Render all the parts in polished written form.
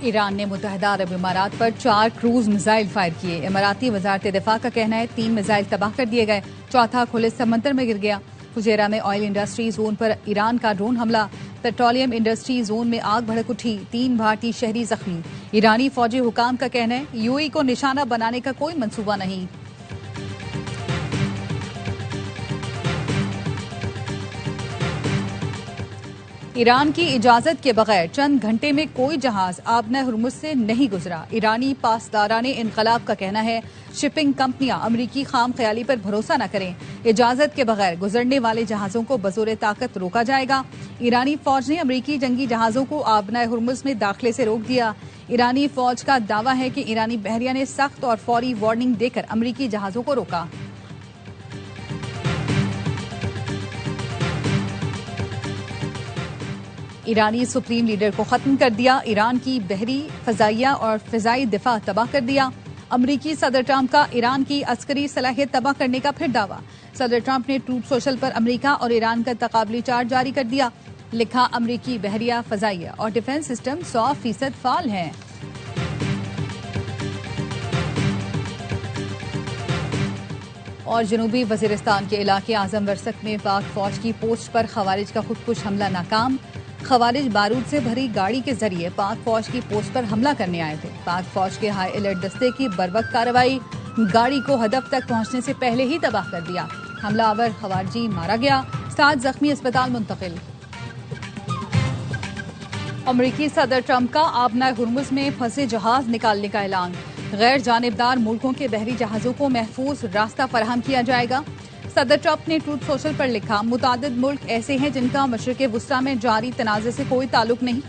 Iran ने मुत्तहिदा अरब इमारात पर 4 cruise missile fire किए। इमाराती वजारत दिफा का कहना है 3 मिसाइल तबाह कर दिए गए, चौथा खुले समंदर में गिर गया। फुजेरा में ऑयल इंडस्ट्री जोन पर ईरान का ड्रोन हमला, पेट्रोलियम इंडस्ट्री जोन में आग भड़क उठी, 3 भारतीय शहरी जख्मी। ईरानी फौजी हुकाम का कहना है यूएई को निशाना बनाने का कोई मंसूबा नहीं। ईरान की इजाजत के बगैर चंद घंटे में कोई जहाज आबना हुर्मुज से नहीं गुजरा। ईरानी पासदाराने इनकलाब का कहना है शिपिंग कंपनियां अमरीकी खाम ख्याली पर भरोसा न करें, इजाजत के बगैर गुजरने वाले जहाजों को बजोरे ताकत रोका जाएगा। ईरानी फौज ने अमरीकी जंगी जहाजों को आबना हुर्मुज में दाखिले से रोक दिया। ईरानी फौज का दावा है कि ईरानी बहरिया ने सख्त और फौरी वार्निंग देकर अमरीकी जहाजों को रोका। ईरानी सुप्रीम लीडर को खत्म कर दिया, ईरान की बहरी, फजाइया और फिजाई दिफा तबाह कर दिया। अमरीकी सदर ट्रंप का ईरान की अस्करी सलाहियत तबाह करने का फिर दावा। सदर ट्रंप ने ट्रूथ सोशल पर अमरीका और ईरान का तकाबली चार्ट जारी कर दिया। लिखा अमरीकी बहरिया, फजाइया और डिफेंस सिस्टम 100% फाल हैं। और जनूबी वजीरिस्तान के इलाके आजम वरसक में पाक फौज की पोस्ट पर खवारिज का खुदकुश हमला नाकाम। खवारिज बारूद से भरी गाड़ी के जरिए पाक फौज की पोस्ट पर हमला करने आए थे। पाक फौज के हाई अलर्ट दस्ते की बर्वक्त कार्रवाई, गाड़ी को हदफ तक पहुंचने से पहले ही तबाह कर दिया। हमलावर खवारजी मारा गया, 7 जख्मी अस्पताल मुंतकिल। अमरीकी सदर ट्रंप का आबना हुर्मुज में फंसे जहाज निकालने का ऐलान। गैर जानिबदार मुल्कों के बहरी जहाजों को महफूज रास्ता फराहम किया जाएगा। सदर ट्रंप ने ट्रूथ सोशल पर लिखा मुतादिद मुल्क ऐसे हैं जिनका मशरिक़ वुस्ता में जारी तनाज़े से कोई ताल्लुक नहीं।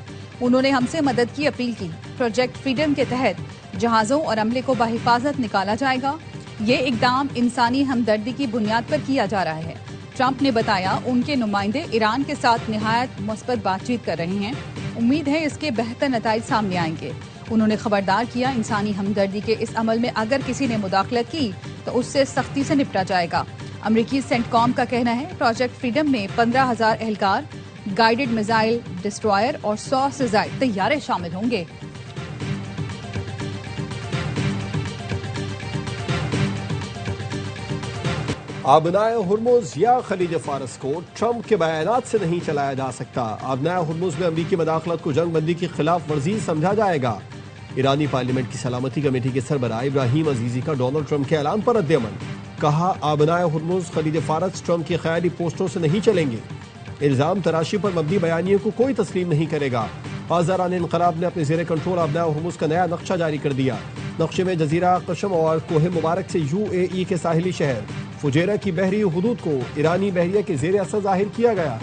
उन्होंने हमसे मदद की अपील की। प्रोजेक्ट फ्रीडम के तहत जहाज़ों और अमले को बाहिफाजत निकाला जाएगा। ये इकदाम इंसानी हमदर्दी की बुनियाद पर किया जा रहा है। ट्रंप ने बताया उनके नुमाइंदे ईरान के साथ निहायत मुस्बत बातचीत कर रहे हैं। उम्मीद है इसके बेहतर नताइज सामने आएंगे। उन्होंने खबरदार किया इंसानी हमदर्दी के इस अमल में अगर किसी ने मुदाखलत की तो उससे सख्ती से निपटा जाएगा। अमरीकी सेंटकॉम का कहना है प्रोजेक्ट फ्रीडम में 15,000 एहलकार, गाइडेड मिसाइल डिस्ट्रॉयर और 100 से ज्यादा तैयारे शामिल होंगे। आबनाए हुर्मुज या खलीज फारस को ट्रंप के बयानात से नहीं चलाया जा सकता। आबनाए हुर्मुज में अमरीकी मदाखलत को जंग बंदी की खिलाफ वर्जी समझा जाएगा। ईरानी पार्लियामेंट की सलामती कमेटी के सरबराह इब्राहिम अजीजी का डोनाल्ड ट्रंप के ऐलान पर रद्द-ए-अमल। कहा आबनाए हुर्मुज खलीज फारस ट्रंप की ख्याली पोस्टों से नहीं चलेंगे। इल्जाम तराशी पर मबनी बयानियों को कोई तस्लीम नहीं करेगा। बाज़ारान इनकलाब ने अपने ज़ेरे कंट्रोल आबनाए हुर्मुज का नया नक्शा जारी कर दिया। नक्शे में जजीरा कशम और कोहे मुबारक से UAE के साहिली शहर फुजेरा की बहरी हुदूद को ईरानी बहरिया के ज़ेरे असर जाहिर किया गया।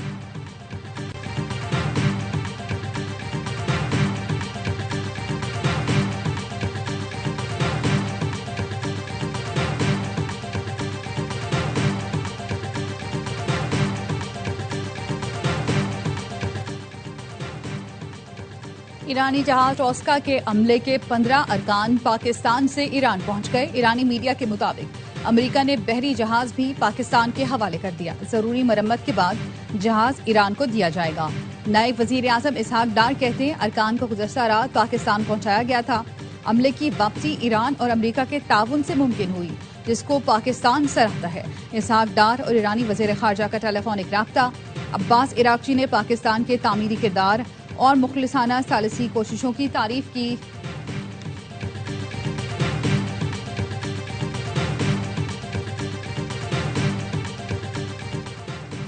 ईरानी जहाज टॉस्का के अमले के 15 अरकान पाकिस्तान से ईरान पहुंच गए। ईरानी मीडिया के मुताबिक अमेरिका ने बहरी जहाज भी पाकिस्तान के हवाले कर दिया। जरूरी मरम्मत के बाद जहाज ईरान को दिया जाएगा। नायब वजीर आजम इसहाक डार कहते हैं अरकान को गुज़श्ता रात पाकिस्तान पहुंचाया गया था। अमले की वापसी ईरान और अमेरिका के ताउन से मुमकिन हुई, जिसको पाकिस्तान सराहता है। इसहाक डार और ईरानी वजीर खारजा का टेलीफोनिक राब्ता। अब्बास इराक्ची ने पाकिस्तान के तामीरी किरदार और मुखलिसाना सालिसी कोशिशों की तारीफ की।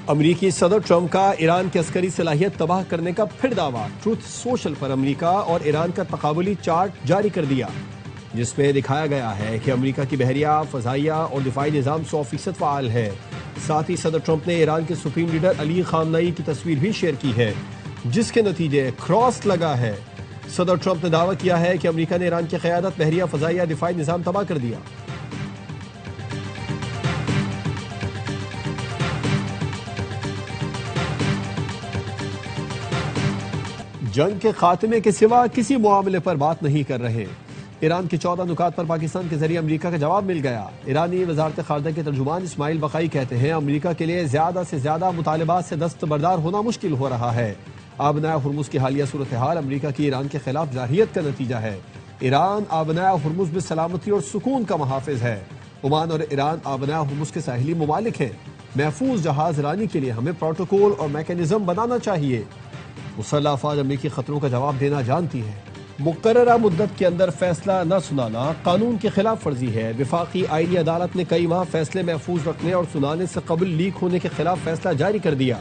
अमरीकी सदर ट्रंप का ईरान की अस्करी सलाहियत तबाह करने का फिर दावा। ट्रूथ सोशल पर अमरीका और ईरान का तकाबुली चार्ट जारी कर दिया, जिसमें दिखाया गया है कि अमरीका की बहरिया, फजाइया और दिफाई निज़ाम 100% फाल है। साथ ही सदर ट्रंप ने ईरान के सुप्रीम लीडर अली खामनेई की तस्वीर भी शेयर की है, जिसके नतीजे क्रॉस लगा है। सदर ट्रंप ने दावा किया है कि अमेरिका ने ईरान की क़यादत, बहरिया, फजाइया, दिफाई निज़ाम तबाह कर दिया। जंग के खात्मे के सिवा किसी मामले पर बात नहीं कर रहे। ईरान के 14 नुकात पर पाकिस्तान के जरिए अमेरिका का जवाब मिल गया। ईरानी वजारत खारजा के तर्जुमान इस्माइल बकाई कहते हैं अमेरिका के लिए ज्यादा से ज्यादा मुतालिबात से दस्तबरदार होना मुश्किल हो रहा है। आबनाए हुर्मुज की हालिया सूरत हाल अमरीका की ईरान के खिलाफ जारहियत का नतीजा है। ईरान आबनाए हुर्मुज में सलामती और सुकून का महाफिज है। ओमान और ईरान आबनाए हुर्मुज के साहिली ममालिक हैं। महफूज जहाज रानी के लिए हमें प्रोटोकॉल और मैकेनिज्म बनाना चाहिए। मुसल्लह अफवाज अमरीकी खतरों का जवाब देना जानती है। मुकर्ररा मुद्दत के अंदर फैसला न सुनाना कानून की खिलाफ वर्जी है। विफाकी आईनी अदालत ने कई माह फैसले महफूज रखने और सुनाने से कबल लीक होने के खिलाफ फैसला जारी कर दिया।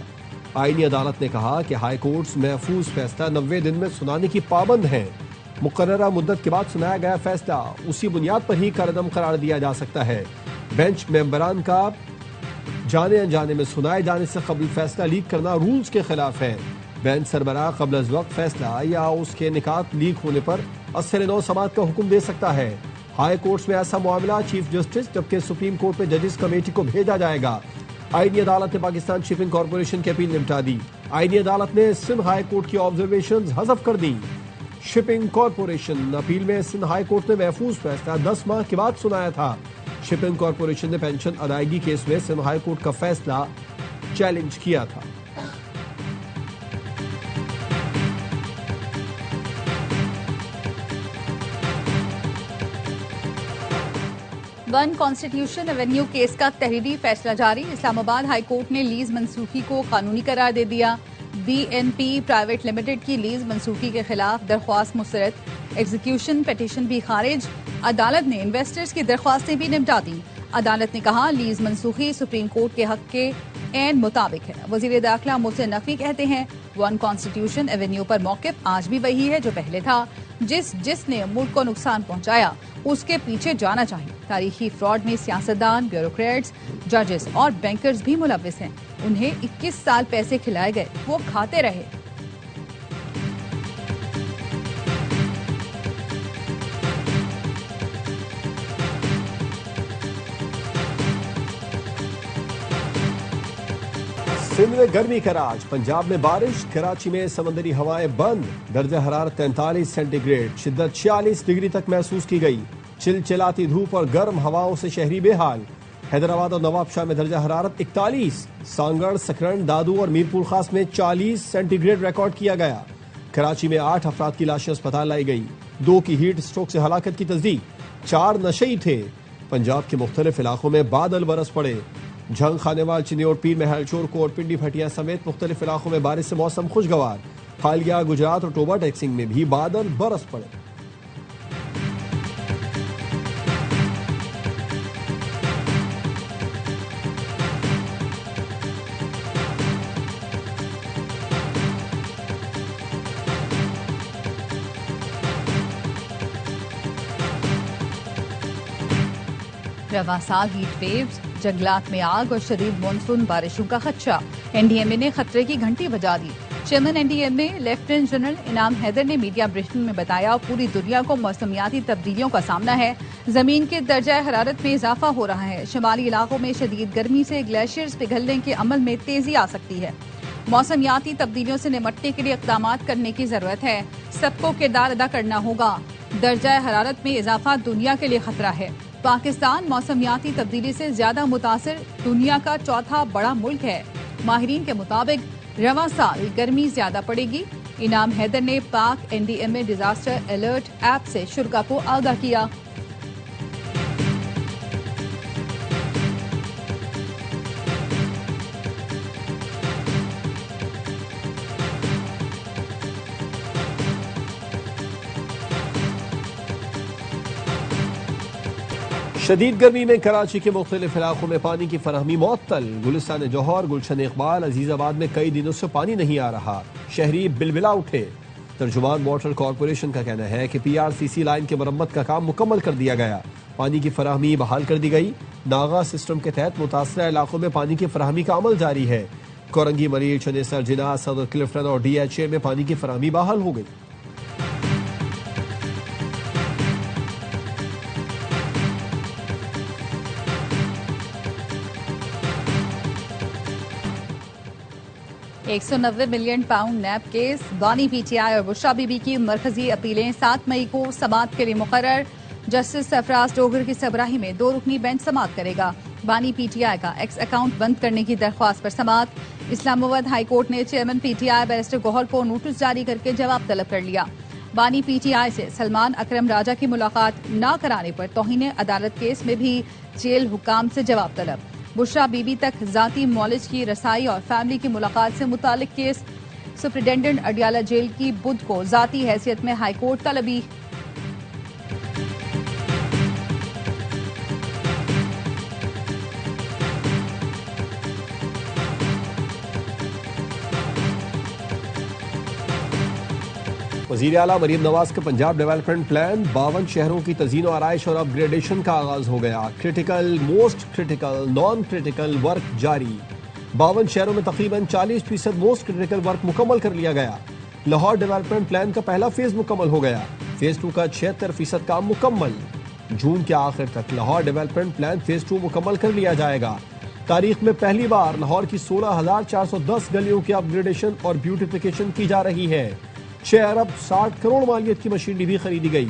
आईनी अदालत ने कहा कि हाई कोर्ट्स महफूज फैसला 90 दिन में सुनाने की पाबंद है। मुकर्ररा मुद्दत के बाद सुनाया गया फैसला उसी बुनियाद पर ही कारदम करार दिया जा सकता है। बेंच मेंबरान का जाने अनजाने में सुनाए जाने से कबल फैसला लीक करना रूल्स के खिलाफ है। बेंच सरबराह कबल अज वक्त फैसला या उसके निकात लीक होने पर असर नौ समात का हुक्म दे सकता है। हाई कोर्ट्स में ऐसा मामला चीफ जस्टिस जबकि सुप्रीम कोर्ट में जजेस कमेटी को भेजा जाएगा। आईनी अदालत ने पाकिस्तान शिपिंग कॉर्पोरेशन की अपील निपटा दी। आईनी अदालत ने सिंध हाई कोर्ट की ऑब्जर्वेशंस हज़फ कर दी। शिपिंग कॉर्पोरेशन अपील में सिंध हाई कोर्ट ने महफूज फैसला 10 माह के बाद सुनाया था। शिपिंग कॉर्पोरेशन ने पेंशन अदायगी केस में सिंध हाई कोर्ट का फैसला चैलेंज किया था। वन कॉन्स्टिट्यूशन एवेन्यू केस का तहरीरी फैसला जारी। इस्लामाबाद हाई कोर्ट ने लीज मंसूखी को कानूनी करार दे दिया। BNP प्राइवेट लिमिटेड की लीज मंसूखी के खिलाफ दरख्वास्त मुस्तरद, एग्जीक्यूशन पिटीशन भी खारिज। अदालत ने इन्वेस्टर्स की दरख्वास्तें भी निपटा दी। अदालत ने कहा लीज मंसूखी सुप्रीम कोर्ट के हक के ऐन मुताबिक है। वजीर दाखिला मोहसिन नकवी कहते हैं वन कॉन्स्टिट्यूशन एवेन्यू पर मौक़िफ़ आज भी वही है जो पहले था। जिसने मुल्क को नुकसान पहुंचाया उसके पीछे जाना चाहिए। तारीखी फ्रॉड में सियासतदान, ब्यूरोक्रेट्स, जजेस और बैंकर्स भी मुलव्विस हैं। उन्हें 21 साल पैसे खिलाए गए, वो खाते रहे। सिंध में गर्मी का राज, पंजाब में बारिश, कराची में समंदरी हवाएं बंद। दर्जा हरारत 43 सेंटीग्रेड, शिद्दत 46 डिग्री तक महसूस की गई। चिलचिलाती धूप और गर्म हवाओं से शहरी बेहाल। हैदराबाद और नवाबशाह में दर्जा हरारत 41, सांगड़, सकरन, दादू और मीरपुर खास में 40 सेंटीग्रेड रिकॉर्ड किया गया। कराची में 8 अफराद की लाशें अस्पताल लाई गई। 2 की हीट स्ट्रोक से हलाकत की तस्दीक, 4 नशई थे। पंजाब के मुख्तलिफ इलाकों में बादल बरस पड़े। झंग, खानेवाल, चिन्योट, पीर महल, चोरकोट, पिंडी भटिया समेत मुख्तलिफ इलाकों में बारिश से मौसम खुशगवार। खालिया, गुजरात और टोबा टेक्सिंग में भी बादल बरस पड़े। रवां साल हीट वेव्स, जंगलात में आग और शदीद मानसून बारिशों का खदशा। NDMA ने खतरे की घंटी बजा दी। चेयरमैन NDMA लेफ्टिनेंट जनरल इनाम हैदर ने मीडिया ब्रीफिंग में बताया पूरी दुनिया को मौसमियाती तब्दीलियों का सामना है। जमीन के दर्जा हरारत में इजाफा हो रहा है। शुमाली इलाकों में शदीद गर्मी से ग्लेशियर्स पिघलने के अमल में तेजी आ सकती है। मौसमियाती तब्दीलियों से निपटने के लिए इक़दामात करने की जरूरत है। सबको किरदार अदा करना होगा। दर्जा हरारत में इजाफा दुनिया के लिए खतरा है। पाकिस्तान मौसमियाती तब्दीली से ज्यादा मुतासिर दुनिया का चौथा बड़ा मुल्क है। माहिरीन के मुताबिक रवां साल गर्मी ज्यादा पड़ेगी। इनाम हैदर ने पाक NDMA डिजास्टर अलर्ट ऐप से शुरा को आगाह किया। शदीद गर्मी में कराची के मुख्तलिफ इलाकों में पानी की फराहमी मुअत्तल। गुलिस्तान जौहर, गुलशन इकबाल, अजीजाबाद में कई दिनों से पानी नहीं आ रहा। शहरी बिलबिला उठे। तर्जुमान वाटर कॉरपोरेशन का कहना है कि PRCC लाइन की मरम्मत का काम मुकम्मल कर दिया गया। पानी की फराहमी बहाल कर दी गई। नागा सिस्टम के तहत मुतासरा इलाकों में पानी की फराहमी का अमल जारी है। कोरंगी, मरीज, चनेसर, जिना, सदर क्लिफ्टन और DHA में पानी की फराहमी बहाल हो गई। £190 मिलियन नैब केस। बानी PTI और बुशरा बीबी की मरकजी अपीलें 7 मई को समाअत के लिए मुकर्रर। जस्टिस सरफराज डोगर की सरबराही में 2 रुकनी बेंच समाअत करेगा। बानी पीटीआई का एक्स अकाउंट बंद करने की दरख्वास्त पर समाअत। इस्लामाबाद हाई कोर्ट ने चेयरमैन पीटीआई बैरिस्टर गौहर को नोटिस जारी करके जवाब तलब कर लिया। बानी पीटीआई से सलमान अकरम राजा की मुलाकात न कराने पर तौहीन अदालत केस में भी जेल हुकाम से जवाब तलब। बुशरा बीबी तक जाती मॉलेज की रसाई और फैमिली की मुलाकात से मुतालिक केस। सुप्रिंटेंडेंट अडियाला जेल की बुध को जाती हैसियत में हाईकोर्ट तलबी। वज़ीर आला मरीम नवाज का पंजाब डेवलपमेंट प्लान 52 शहरों की तज़ीन और आराइश और अपग्रेडेशन का आगाज हो गया। Critical, most critical, non critical work जारी। 52 शहरों में तकरीबन 40% मोस्ट क्रिटिकल वर्क मुकम्मल कर लिया गया। लाहौर डेवलपमेंट प्लान का पहला फेज मुकम्मल हो गया। फेज 2 का 76% काम मुकम्मल। जून के आखिर तक लाहौर डेवलपमेंट प्लान फेज 2 मुकम्मल कर लिया जाएगा। तारीख में पहली बार लाहौर की 16,410 गलियों की अपग्रेडेशन और ब्यूटिफिकेशन की जा रही है। 6 अरब 60 करोड़ मालियत की मशीनरी भी खरीदी गई।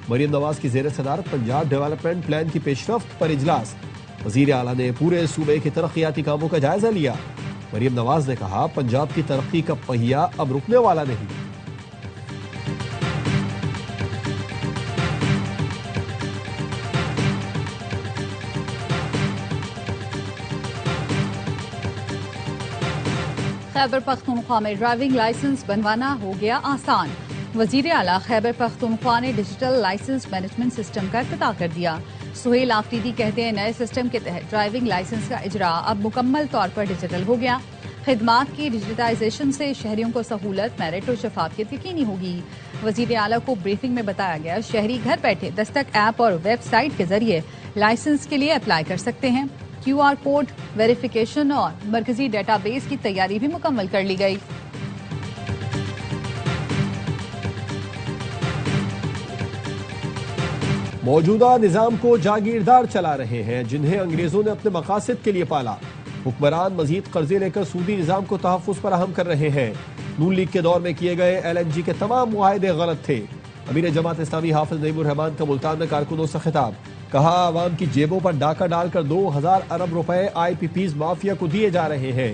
मरीम नवाज की जेर सदारत पंजाब डेवलपमेंट प्लान की पेशरफ्त पर इजलास। वज़ीर आला ने पूरे सूबे के तरक्याती कामों का जायजा लिया। मरीम नवाज ने कहा, पंजाब की तरक्की का पहिया अब रुकने वाला नहीं। खैबर पख्तूनख्वा में ड्राइविंग लाइसेंस बनवाना हो गया आसान। वजीर आला खैबर पख्तूनख्वा ने डिजिटल लाइसेंस मैनेजमेंट सिस्टम का इफ्तिताह कर दिया। सुहेल आफरीदी कहते हैं, नए सिस्टम के तहत ड्राइविंग लाइसेंस का इजरा अब मुकम्मल तौर पर डिजिटल हो गया। खिदमात की डिजिटाइजेशन से शहरियों को सहूलत, मेरिट और शफाफियत यकीनी होगी। वजीर आला को ब्रीफिंग में बताया गया, शहरी घर बैठे दस्तक ऐप और वेबसाइट के जरिए लाइसेंस के लिए अप्लाई कर सकते हैं। QR कोड वेरिफिकेशन और मरकजी डेटाबेस की तैयारी भी मुकम्मल कर ली गई। मौजूदा निजाम को जागीरदार चला रहे हैं जिन्हें अंग्रेजों ने अपने मकासद के लिए पाला। हुक्मरान मजीद कर्जे लेकर सूदी निजाम को तहफ़्फ़ुज़ फराहम कर रहे हैं। नून लीग के दौर में किए गए LNG के तमाम मुआहदे गलत थे। अमीर जमात इस्लामी हाफिज नईमुर रहमान का मुल्तान में कारकुनों से खिताब। कहा, आवाम की जेबों पर डाका डालकर 2000 अरब रुपए IPPs माफिया को दिए जा रहे हैं।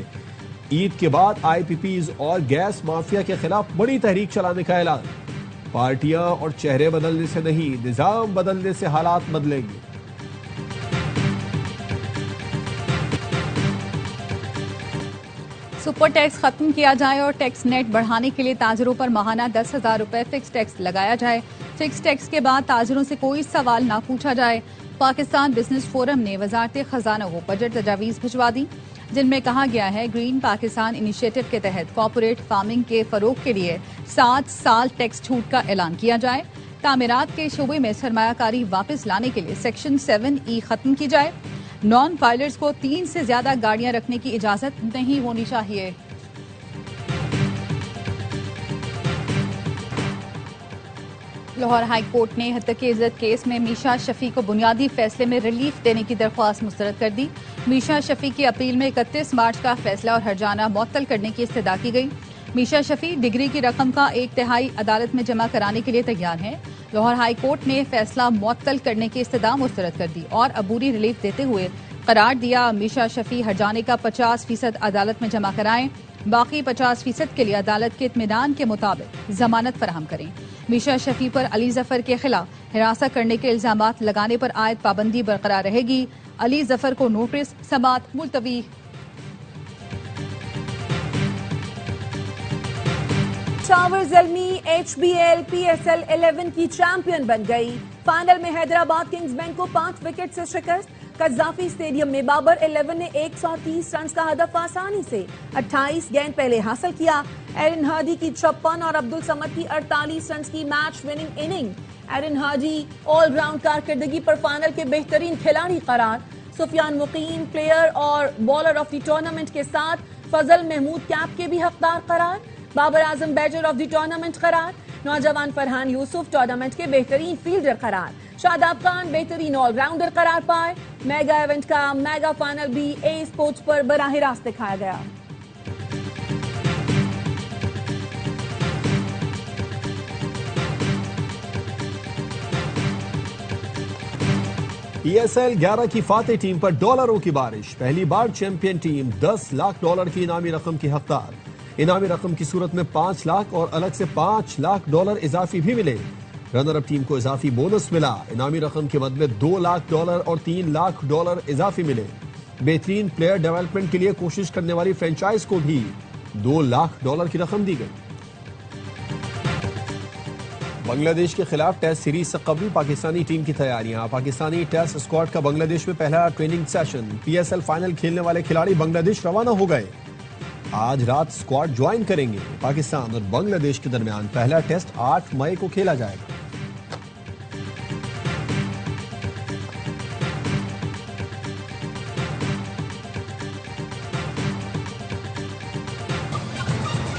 ईद के बाद IPPs और गैस माफिया के खिलाफ बड़ी तहरीक चलाने का ऐलान। पार्टियां और चेहरे बदलने से नहीं, निजाम बदलने से हालात बदलेंगे। सुपर टैक्स खत्म किया जाए और टैक्स नेट बढ़ाने के लिए ताजरों पर माहाना 10,000 रुपए फिक्स टैक्स लगाया जाए। फिक्स टैक्स के बाद ताजरों से कोई सवाल ना पूछा जाए। पाकिस्तान बिजनेस फोरम ने वजारत खजाना को बजट तजावीज भिजवा दी, जिनमें कहा गया है ग्रीन पाकिस्तान इनिशिएटिव के तहत कॉर्पोरेट फार्मिंग के फरोग के लिए 7 साल टैक्स छूट का ऐलान किया जाए। तामीरात के शोबे में सरमायाकारी वापस लाने के लिए सेक्शन 7E खत्म की जाए। नॉन फाइलर्स को 3 से ज्यादा गाड़ियां रखने की इजाजत नहीं होनी चाहिए। लाहौर हाई कोर्ट ने हत्या के इज्जत केस में मीशा शफी को बुनियादी फैसले में रिलीफ देने की दरख्वास्त मुस्तरद कर दी। मीशा शफी की अपील में 31 मार्च का फैसला और हर्जाना मुअत्तल करने की इस्तदा की गई। मीशा शफी डिग्री की रकम का 1/3 अदालत में जमा कराने के लिए तैयार हैं। लाहौर हाई कोर्ट ने फैसला मुअत्तल करने की इस्तदा मुस्तरद कर दी और अबूरी रिलीफ देते हुए करार दिया, मीशा शफी हर्जाने का 50% अदालत में जमा कराएं, बाकी 50% के लिए अदालत के इत्मीनान के मुताबिक जमानत फराहम करें। मीशा शफी पर अली जफर के खिलाफ हिरासत करने के इल्जामात लगाने पर आयद पाबंदी बरकरार रहेगी। अली जफर को नोटिस, समाअत मुलतवी। शावर ज़ल्मी HBL PSL 11 की चैंपियन बन गई। फाइनल में हैदराबाद किंग्स बैंक को 5 विकेट से शिकस्त। कज़ाफी स्टेडियम में बाबर 11 ने 130 रन का हदफ आसानी से 28 गेंद पहले हासिल किया। एरिन हादी की 56 और अब्दुल समद की 48 रन की match winning inning. Arin Hadi allround कारकर्दगी पर फाइनल के बेहतरीन खिलाड़ी करार। सुफियान मुकीम प्लेयर और बॉलर ऑफ द टूर्नामेंट के साथ फजल महमूद कैप के भी हकदार करार। Babar Azam batter of the tournament करार। नौजवान फरहान यूसुफ टूर्नामेंट के बेहतरीन फील्डर करार। शादाब खान बेहतरीन ऑलराउंडर करार पाए। मेगा इवेंट का मेगा फाइनल भी ए स्पोर्ट्स पर बराह रास्त दिखाया गया। PSL 11 की फातेह टीम पर डॉलरों की बारिश। पहली बार चैंपियन टीम $10 लाख की इनामी रकम की हकदार। इनामी रकम की सूरत में 5 लाख और अलग से $5 लाख इजाफी भी मिले। रनर अप टीम को इजाफी बोनस मिला। इनामी रकम के बदले $2 लाख और $3 लाख इजाफी मिले। बेहतरीन प्लेयर डेवलपमेंट के लिए कोशिश करने वाली फ्रेंचाइज को भी $2 लाख की रकम दी गई। बांग्लादेश के खिलाफ टेस्ट सीरीज से कबल पाकिस्तानी टीम की तैयारियां। पाकिस्तानी टेस्ट स्क्वाड का बांग्लादेश में पहला ट्रेनिंग सेशन। PSL फाइनल खेलने वाले खिलाड़ी बांग्लादेश रवाना हो गए। आज रात स्क्वाड ज्वाइन करेंगे। पाकिस्तान और बांग्लादेश के दरमियान पहला टेस्ट 8 मई को खेला जाएगा।